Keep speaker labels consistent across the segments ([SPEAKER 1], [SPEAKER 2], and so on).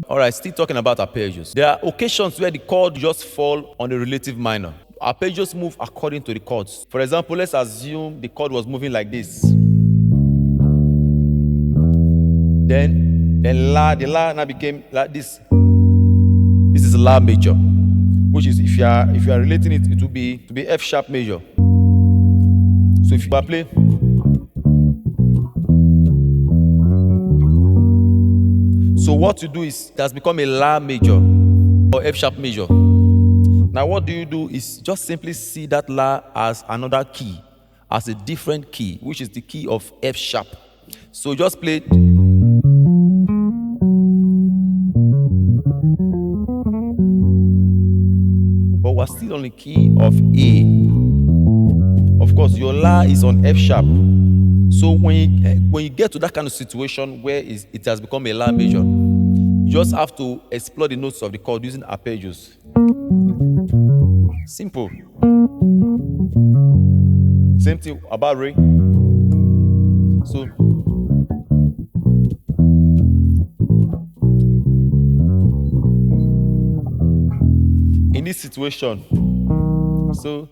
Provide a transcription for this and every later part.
[SPEAKER 1] All right, still talking about arpeggios. There are occasions where the chord just fall on a relative minor. Arpeggios move according to the chords. For example, let's assume the chord was moving like this. Then the La now became like this. This is La major, which is if you are relating it, it will be F sharp major. So if you play, so what you do is it has become a La major or F sharp major. Now what do you do is just simply see that La as another key, as a different key, which is the key of F sharp. So just play. But we're still on the key of A. Of course, your La is on F sharp. So when you get to that kind of situation where it has become a La major, you just have to explore the notes of the chord using arpeggios. Simple. Same thing about Re. So in this situation, so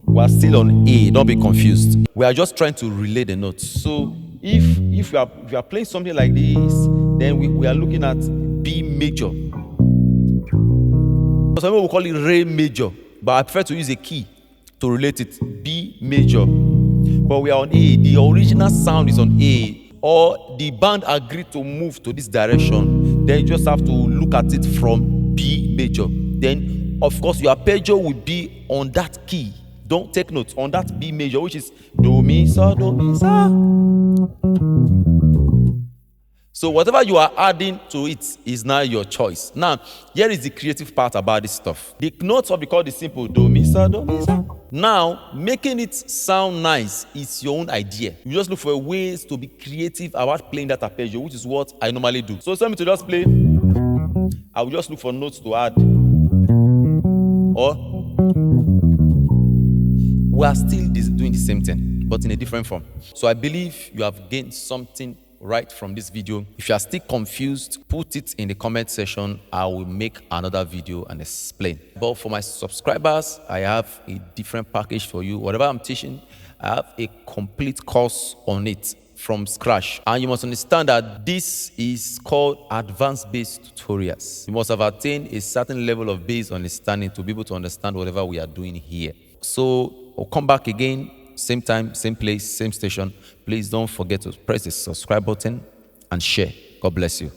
[SPEAKER 1] we are still on A, don't be confused. We are just trying to relay the notes. So if you are playing something like this, then we are looking at B major. Some people will call it Re major, but I prefer to use a key to relate it. B major. But we are on A. The original sound is on A. Or the band agreed to move to this direction, then you just have to look at it from B major. Then, of course, your arpeggio will be on that key. Don't take notes on that B major, which is Do, Mi, Sa, Do, Mi, Sa. So whatever you are adding to it is now your choice. Now, here is the creative part about this stuff. The notes of the chord is simple. Do, Mi, Sa, Do, Mi, Sa. Now, making it sound nice is your own idea. You just look for ways to be creative about playing that arpeggio, which is what I normally do. So, tell me to just play. I will just look for notes to add. Or we are still doing the same thing, but in a different form. So I believe you have gained something right from this video. If you are still confused, put it in the comment section. I will make another video and explain. But for my subscribers, I have a different package for you. Whatever I'm teaching, I have a complete course on it from scratch. And you must understand that this is called advanced bass tutorials. You must have attained a certain level of bass understanding to be able to understand whatever we are doing here. So I'll come back again, same time, same place, same station. Please don't forget to press the subscribe button and share. God bless you.